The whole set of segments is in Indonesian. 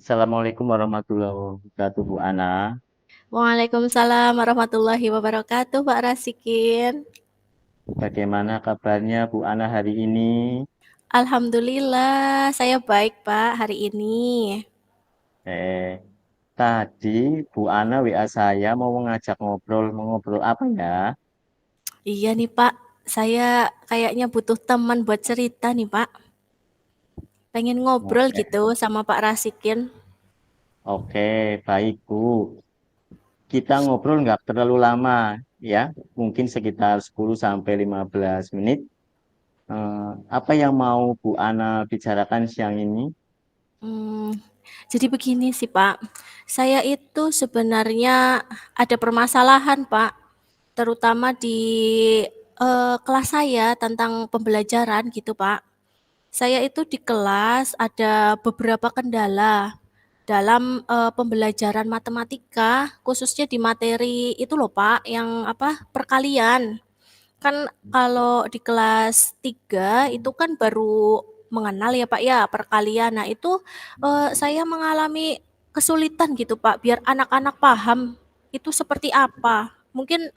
Assalamualaikum warahmatullahi wabarakatuh, Bu Ana. Waalaikumsalam warahmatullahi wabarakatuh, Pak Rasikin. Bagaimana kabarnya Bu Ana hari ini? Alhamdulillah, saya baik, Pak, hari ini. Eh, Tadi Bu Ana WA saya mau ngajak ngobrol, mau ngobrol apa ya? Iya nih, Pak, saya kayaknya butuh teman buat cerita nih, Pak. Pengen ngobrol Oke, gitu sama Pak Rasikin. oke, baik Bu. Kita ngobrol nggak terlalu lama ya, mungkin sekitar 10 sampai 15 menit. Apa yang mau Bu Ana bicarakan siang ini? Hmm, jadi begini sih, Pak. Saya itu sebenarnya ada permasalahan, Pak, terutama di kelas saya tentang pembelajaran gitu, Pak. Saya itu di kelas ada beberapa kendala dalam, pembelajaran matematika, khususnya di materi itu loh, Pak, yang apa, perkalian. Kan kalau di kelas 3 itu kan baru mengenal ya, Pak, ya, perkalian. Nah, itu, saya mengalami kesulitan gitu, Pak, biar anak-anak paham itu seperti apa. Mungkin,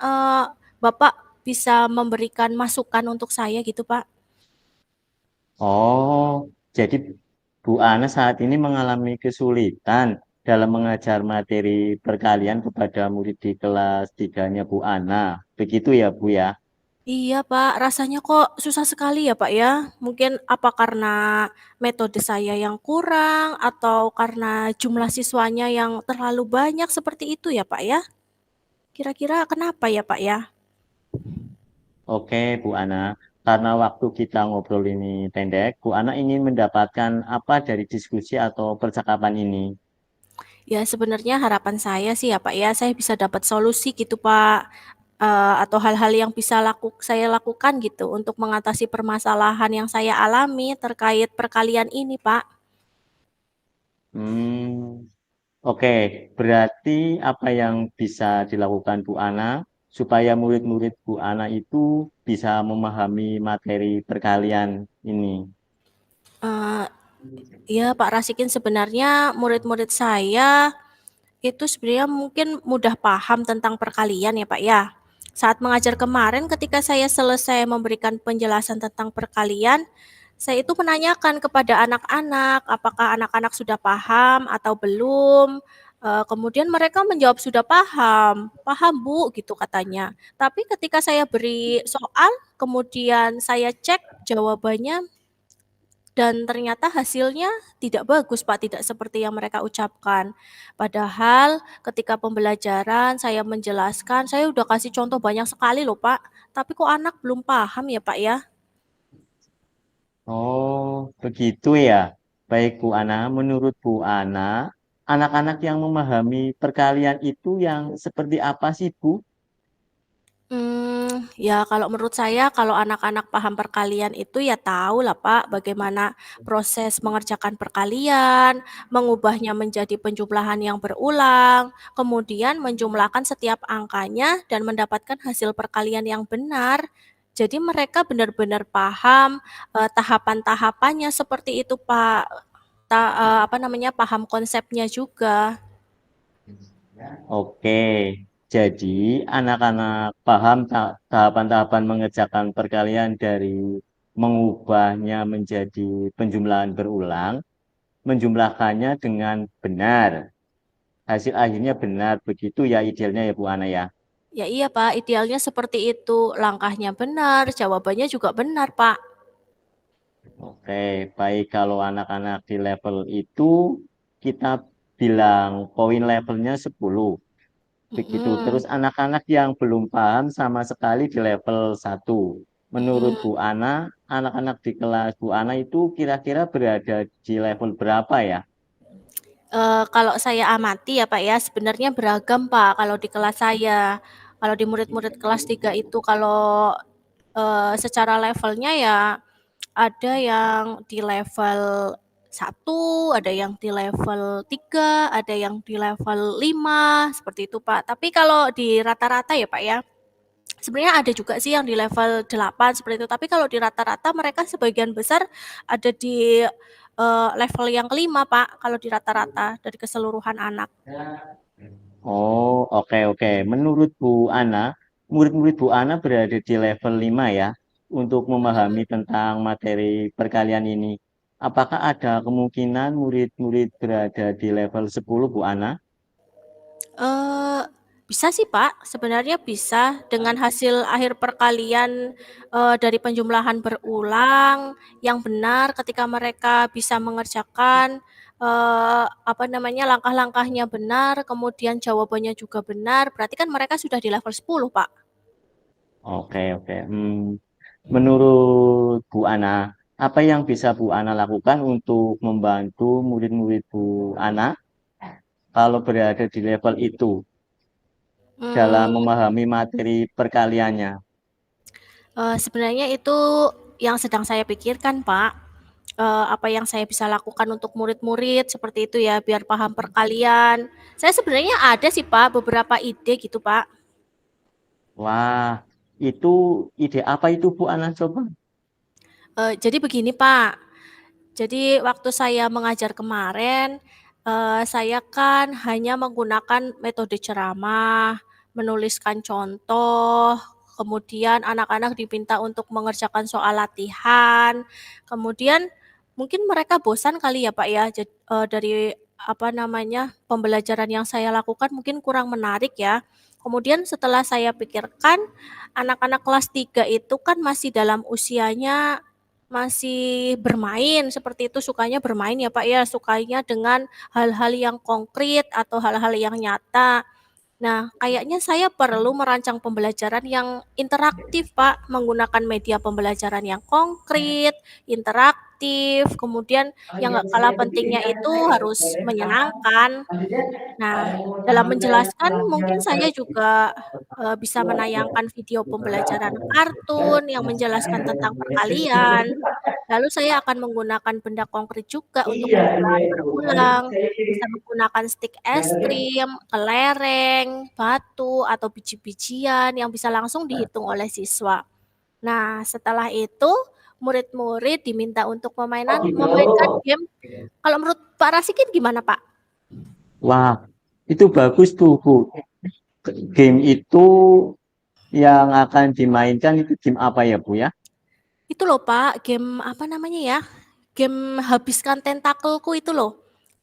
Bapak bisa memberikan masukan untuk saya gitu, Pak? Oh, jadi Bu Ana saat ini mengalami kesulitan dalam mengajar materi perkalian kepada murid di kelas 3-nya Bu Ana. Begitu ya, Bu ya? Iya, Pak, rasanya kok susah sekali ya, Pak, ya? Mungkin apa karena metode saya yang kurang atau karena jumlah siswanya yang terlalu banyak seperti itu ya, Pak, ya? Kira-kira kenapa ya, Pak, ya? Oke, Bu Ana. Karena waktu kita ngobrol ini pendek, Bu Ana ingin mendapatkan apa dari diskusi atau percakapan ini? Ya, sebenarnya harapan saya sih ya, Pak, ya, saya bisa dapat solusi gitu, Pak, atau hal-hal yang bisa saya lakukan gitu untuk mengatasi permasalahan yang saya alami terkait perkalian ini, Pak. Hmm, oke, berarti apa yang bisa dilakukan Bu Ana supaya murid-murid Bu Ana itu bisa memahami materi perkalian ini? Eee, ya, Pak Rasikin, sebenarnya murid-murid saya itu sebenarnya mungkin mudah paham tentang perkalian ya, Pak, ya. Saat mengajar kemarin ketika saya selesai memberikan penjelasan tentang perkalian, saya itu menanyakan kepada anak-anak, apakah anak-anak sudah paham atau belum. Kemudian mereka menjawab sudah paham, "Paham, Bu," gitu katanya. Tapi ketika saya beri soal, kemudian saya cek jawabannya dan ternyata hasilnya tidak bagus, Pak, tidak seperti yang mereka ucapkan. Padahal ketika pembelajaran saya menjelaskan, saya udah kasih contoh banyak sekali loh, Pak, tapi kok anak belum paham ya, Pak, ya? Oh, begitu ya. Baik Bu Ana, menurut Bu Ana, anak-anak yang memahami perkalian itu yang seperti apa sih Bu? Ya kalau menurut saya kalau anak-anak paham perkalian itu ya tahu lah, Pak, bagaimana proses mengerjakan perkalian, mengubahnya menjadi penjumlahan yang berulang, kemudian menjumlahkan setiap angkanya dan mendapatkan hasil perkalian yang benar. Jadi mereka benar-benar paham, tahapan-tahapannya seperti itu, Pak. Apa namanya, paham konsepnya juga. Oke, jadi anak-anak paham tahapan-tahapan mengerjakan perkalian dari mengubahnya menjadi penjumlahan berulang, menjumlahkannya dengan benar. Hasil akhirnya benar, begitu ya idealnya ya Bu Ana ya. Ya iya, Pak, idealnya seperti itu. Langkahnya benar, jawabannya juga benar, Pak. Oke, baik kalau anak-anak di level itu kita bilang poin levelnya 10. Begitu. Mhm, Terus anak-anak yang belum paham sama sekali di level 1. Menurut mhm. Bu Ana, anak-anak di kelas Bu Ana itu kira-kira berada di level berapa ya? Kalau saya amati ya, Pak, ya, sebenarnya beragam, Pak, kalau di kelas saya. Kalau di murid-murid kelas 3 itu kalau, secara levelnya ya ada yang di level 1, ada yang di level 3, ada yang di level 5, seperti itu, Pak. Tapi kalau di rata-rata ya, Pak, ya, sebenarnya ada juga sih yang di level 8 seperti itu, tapi kalau di rata-rata mereka sebagian besar ada di level yang kelima Pak, kalau di rata-rata dari keseluruhan anak. Oh, oke oke. Menurut Bu Ana, murid-murid Bu Ana berada di level 5 ya untuk memahami tentang materi perkalian ini. Apakah ada kemungkinan murid-murid berada di level 10 Bu Ana? Eee, bisa sih, Pak, sebenarnya bisa dengan hasil akhir perkalian, dari penjumlahan berulang yang benar ketika mereka bisa mengerjakan, apa namanya, langkah-langkahnya benar, kemudian jawabannya juga benar, berarti kan mereka sudah di level 10, Pak. Oke oke. Menurut Bu Ana, apa yang bisa Bu Ana lakukan untuk membantu murid-murid Bu Ana kalau berada di level itu dalam Mmm, memahami materi perkaliannya? sebenarnya itu yang sedang saya pikirkan, Pak. Apa yang saya bisa lakukan untuk murid-murid seperti itu ya, biar paham perkalian. Saya sebenarnya ada sih, Pak, beberapa ide gitu, Pak. Wah, itu ide apa itu Bu Ana coba? Jadi begini, Pak, jadi waktu saya mengajar kemarin, saya kan hanya menggunakan metode ceramah, menuliskan contoh, kemudian anak-anak diminta untuk mengerjakan soal latihan, kemudian mungkin mereka bosan kali ya, Pak, ya, dari apa namanya, pembelajaran yang saya lakukan mungkin kurang menarik ya. Kemudian setelah saya pikirkan, anak-anak kelas 3 itu kan masih dalam usianya masih bermain seperti itu, sukanya bermain ya, Pak, ya, sukanya dengan hal-hal yang konkret atau hal-hal yang nyata. Nah, kayaknya saya perlu merancang pembelajaran yang interaktif, Pak, menggunakan media pembelajaran yang konkret, interaktif, kemudian yang nggak kalah pentingnya itu harus menyenangkan. Nah, dalam menjelaskan mungkin saya juga, bisa menayangkan video pembelajaran kartun yang menjelaskan tentang perkalian. Lalu saya akan menggunakan benda konkret juga untuk penjumlahan berulang, bisa menggunakan stik es krim, kelereng, batu, atau biji-bijian yang bisa langsung dihitung oleh siswa. Nah, setelah itu murid-murid diminta untuk memainkan game. Kalau menurut Pak Rasikin gimana, Pak? Wah, itu bagus tuh Bu. Game itu yang akan dimainkan itu game apa ya Bu ya? Itu loh, Pak, game apa namanya ya, game habiskan tentakelku itu loh.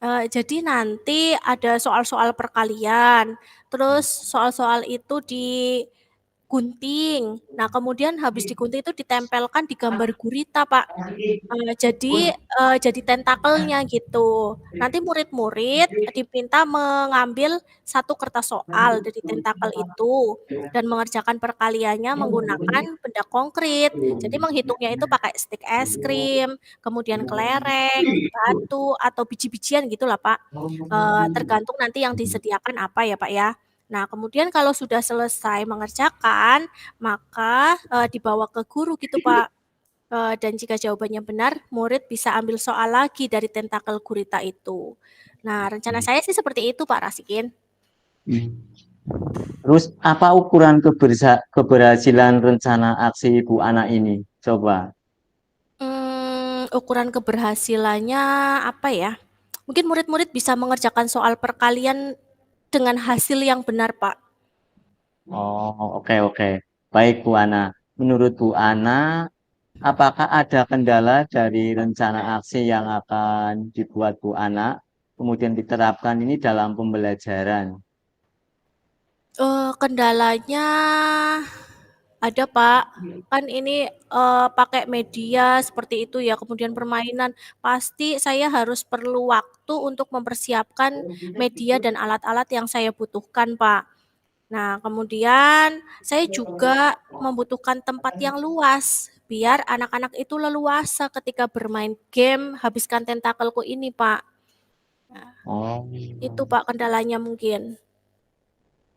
Jadi nanti ada soal-soal perkalian, terus soal-soal itu digunting. Nah, kemudian habis digunting itu ditempelkan di gambar gurita, Pak. Jadi tentakelnya gitu. Nanti murid-murid diminta mengambil satu kertas soal dari tentakel itu dan mengerjakan perkaliannya menggunakan benda konkret. Jadi menghitungnya itu pakai stik es krim, kemudian kelereng, batu, atau biji-bijian gitulah, Pak. Tergantung nanti yang disediakan apa ya, Pak, ya. Nah, kemudian kalau sudah selesai mengerjakan, maka, dibawa ke guru gitu, Pak. Dan jika jawabannya benar, murid bisa ambil soal lagi dari tentakel gurita itu. Nah, rencana saya sih seperti itu, Pak Rasikin. Terus apa ukuran keberhasilan rencana aksi Ibu Ana ini? Coba. Ukuran keberhasilannya apa ya? Mungkin murid-murid bisa mengerjakan soal perkalian dengan hasil yang benar, Pak. Oh, oke oke. Baik Bu Ana. Menurut Bu Ana, apakah ada kendala dari rencana aksi yang akan dibuat Bu Ana, kemudian diterapkan ini dalam pembelajaran? Kendalanya ada, Pak. Kan ini, pakai media seperti itu ya, kemudian permainan, pasti saya harus perlu waktu untuk mempersiapkan media dan alat-alat yang saya butuhkan, Pak. Nah, kemudian saya juga membutuhkan tempat yang luas, biar anak-anak itu leluasa ketika bermain game habiskan tentakelku ini, Pak. Nah, Oh, itu, Pak, kendalanya mungkin.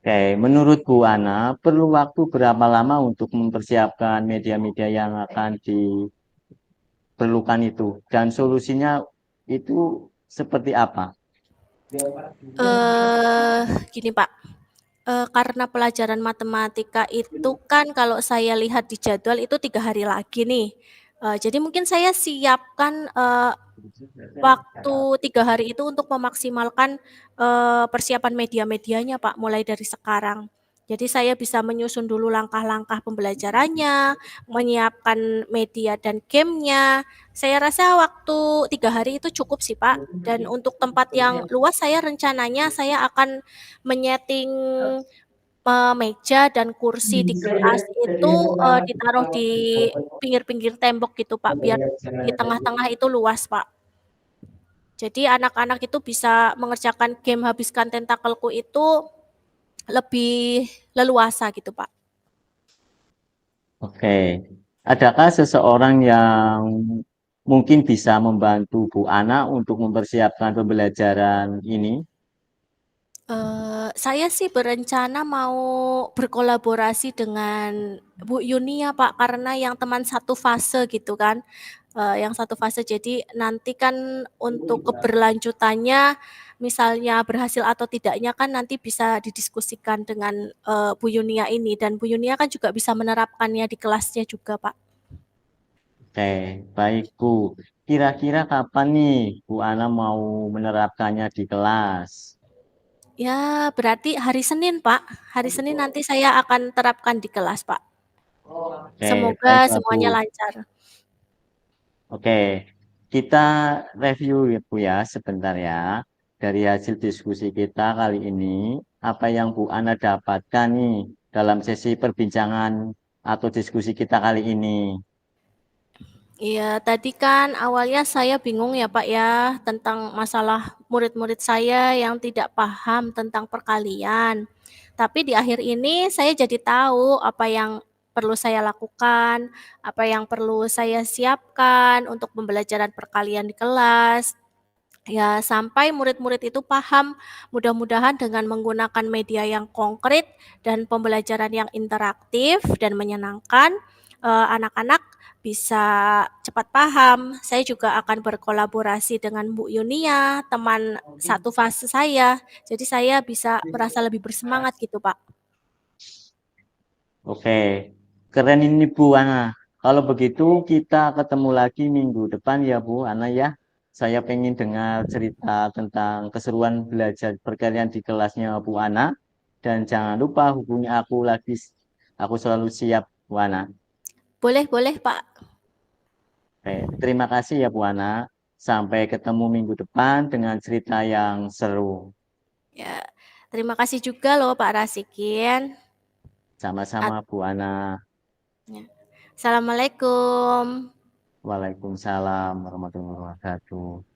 oke. Menurut Bu Ana, perlu waktu berapa lama untuk mempersiapkan media-media yang akan diperlukan itu? Dan solusinya itu seperti apa? Eee, Gini, Pak, karena pelajaran matematika itu kan kalau saya lihat di jadwal itu 3 hari lagi nih, jadi mungkin saya siapkan, waktu 3 hari itu untuk memaksimalkan, persiapan media-medianya, Pak, mulai dari sekarang. Jadi saya bisa menyusun dulu langkah-langkah pembelajarannya, menyiapkan media dan game-nya. Saya rasa waktu 3 hari itu cukup sih, Pak. Dan untuk tempat yang luas saya rencananya saya akan menyeting, meja dan kursi di kelas itu, ditaruh di pinggir-pinggir tembok gitu, Pak, biar di tengah-tengah itu luas, Pak. Jadi anak-anak itu bisa mengerjakan game habiskan tentakelku itu lebih leluasa gitu, Pak. Oke. Adakah seseorang yang mungkin bisa membantu Bu Ana untuk mempersiapkan pembelajaran ini? Saya sih berencana mau berkolaborasi dengan Bu Yuni ya, Pak, karena yang teman satu fase gitu kan, yang satu fase. Jadi nanti kan untuk keberlanjutannya, misalnya berhasil atau tidaknya kan nanti bisa didiskusikan dengan, Bu Yunia ini dan Bu Yunia kan juga bisa menerapkannya di kelasnya juga, Pak. Oke, baik Bu. Kira-kira kapan nih Bu Ana mau menerapkannya di kelas? Ya berarti hari Senin, Pak. Hari Senin nanti saya akan terapkan di kelas, Pak. Oke, Semoga baiklah Bu. semuanya lancar. Oke, kita review ya Bu ya sebentar ya. Dari hasil diskusi kita kali ini, apa yang Bu Ana dapatkan nih dalam sesi perbincangan atau diskusi kita kali ini? Iya, tadi kan awalnya saya bingung ya Pak ya, tentang masalah murid-murid saya yang tidak paham tentang perkalian. Tapi di akhir ini saya jadi tahu apa yang perlu saya lakukan, apa yang perlu saya siapkan untuk pembelajaran perkalian di kelas. Ya, sampai murid-murid itu paham, mudah-mudahan dengan menggunakan media yang konkret dan pembelajaran yang interaktif dan menyenangkan, anak-anak bisa cepat paham. Saya juga akan berkolaborasi dengan Bu Yunia, teman satu fase saya. Jadi saya bisa merasa lebih bersemangat gitu, Pak. Oke, keren ini Bu Ana. Kalau begitu kita ketemu lagi minggu depan ya Bu Ana ya. Saya pengen dengar cerita tentang keseruan belajar perkalian di kelasnya Bu Ana. Dan jangan lupa hubungi aku lagi. Aku selalu siap Bu Ana. Boleh boleh, Pak. Oke, terima kasih ya Bu Ana. Sampai ketemu minggu depan dengan cerita yang seru. Ya, terima kasih juga loh Pak Rasikin. Sama-sama Bu Ana. Ya. Assalamualaikum. Waalaikumsalam warahmatullahi wabarakatuh.